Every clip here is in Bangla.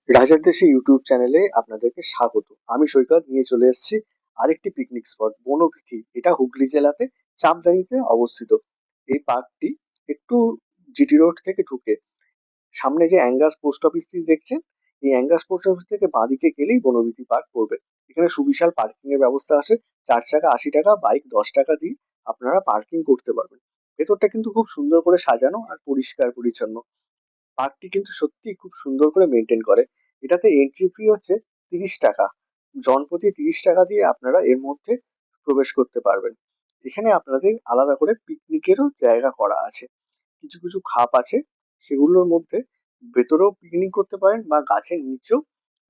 রাজার দেশে ইউটিউব চ্যানেলে আপনাদেরকে স্বাগত। আমি সৈকত নিয়ে চলে এসেছি আরেকটি পিকনিক স্পট বনবিথি। এটা হুগলি জেলাতে চাঁদদানিতে অবস্থিত। এই পার্কটি একটু জিটি রোড থেকে ঢুকে সামনে যে অ্যাঙ্গাস পোস্ট অফিসটি দেখছেন, এই অ্যাঙ্গাস পোস্ট অফিস থেকে বাঁদিকে গেলেই বনবিথি পার্ক পড়বে। এখানে সুবিশাল পার্কিং এর ব্যবস্থা আছে। 4 চাকা 80 টাকা, বাইক 10 টাকা দিয়ে আপনারা পার্কিং করতে পারবেন। ভেতরটা কিন্তু খুব সুন্দর করে সাজানো আর পরিষ্কার পরিচ্ছন্ন। পার্কটি কিন্তু সত্যিই খুব সুন্দর করে মেনটেন করে। এটাতে এন্ট্রি ফি হচ্ছে 30 টাকা। জনপ্রতি 30 টাকা দিয়ে আপনারা এর মধ্যে প্রবেশ করতে পারবেন। এখানে আপনাদের আলাদা করে পিকনিকেরও জায়গা করা আছে। কিছু কিছু খাপ আছে, সেগুলোর মধ্যে ভেতরেও পিকনিক করতে পারেন বা গাছের নিচেও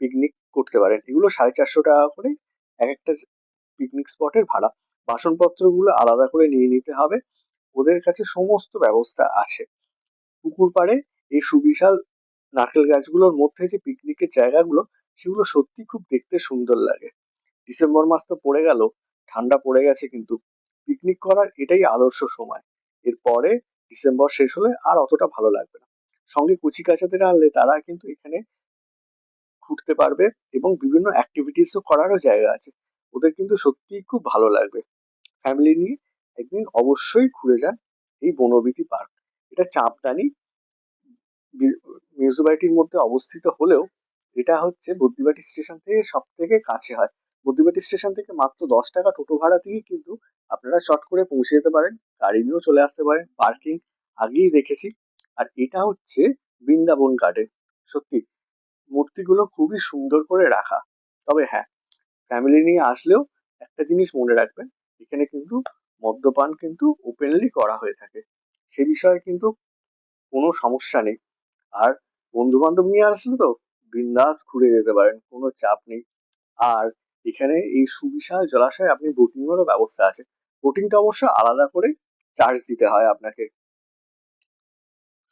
পিকনিক করতে পারেন। এগুলো 450 টাকা করে এক একটা পিকনিক স্পটের ভাড়া। বাসনপত্রগুলো আলাদা করে নিয়ে নিতে হবে। ওদের কাছে সমস্ত ব্যবস্থা আছে। পুকুর পাড়ে এই সুবিশাল নারকেল গাছগুলোর মধ্যে যে পিকনিকের জায়গাগুলো, সেগুলো সত্যি খুব দেখতে সুন্দর লাগে। ডিসেম্বর মাস তো পড়ে গেল, ঠান্ডা পড়ে গেছে, কিন্তু পিকনিক করার এটাই আদর্শ সময়। এরপরে ডিসেম্বর শেষ হলে আর অতটা ভালো লাগবে না। সঙ্গে কচি কাচাদের আনলে তারা কিন্তু এখানে ঘুরতে পারবে এবং বিভিন্ন অ্যাক্টিভিটিসও করারও জায়গা আছে। ওদের কিন্তু সত্যিই খুব ভালো লাগবে। ফ্যামিলি নিয়ে একদিন অবশ্যই ঘুরে যান এই বনবিথি পার্ক। এটা চাঁদদানি মিউনিসিপালিটির মধ্যে অবস্থিত হলেও এটা হচ্ছে বুদ্ধিবাটি স্টেশন থেকে সব থেকে কাছে হয়। বুদ্ধিবাটি স্টেশন থেকে মাত্র 10 টাকা টোটো ভাড়া দিয়ে কিন্তু আপনারা চট করে পৌঁছে যেতে পারেন। গাড়ি নিয়েও চলে আসতে পারেন, পার্কিং আগেই দেখেছি। আর এটা হচ্ছে বৃন্দাবন গার্ডেন। সত্যি মূর্তিগুলো খুবই সুন্দর করে রাখা। তবে হ্যাঁ, ফ্যামিলি নিয়ে আসলেও একটা জিনিস মনে রাখবেন, এখানে কিন্তু মদ্যপান কিন্তু ওপেনলি করা হয়ে থাকে। সে বিষয়ে কিন্তু কোনো সমস্যা নেই। আর বন্ধু বান্ধব নিয়ে আসলে তো বিন্দাস ঘুরে যেতে পারেন, কোনো চাপ নেই। আর এখানে এই সুবিশাল জলাশয়ে আপনি বোটিং এরও ব্যবস্থা আছে। বোটিংটা অবশ্য আলাদা করে চার্জ দিতে হয় আপনাকে।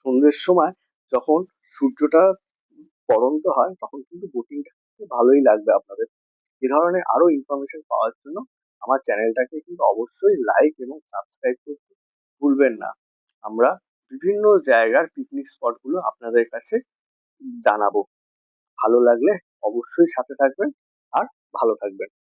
সন্ধ্যের সময় যখন সূর্যটা পড়ন্ত হয়, তখন কিন্তু বোটিংটা ভালোই লাগবে আপনাদের। এ ধরনের আরো ইনফরমেশন পাওয়ার জন্য আমার চ্যানেলটাকে কিন্তু অবশ্যই লাইক এবং সাবস্ক্রাইব করতে ভুলবেন না। আমরা বিভিন্ন জায়গার পিকনিক স্পট গুলো আপনাদের কাছে জানাবো। ভালো লাগলে অবশ্যই সাথে থাকবেন আর ভালো থাকবেন।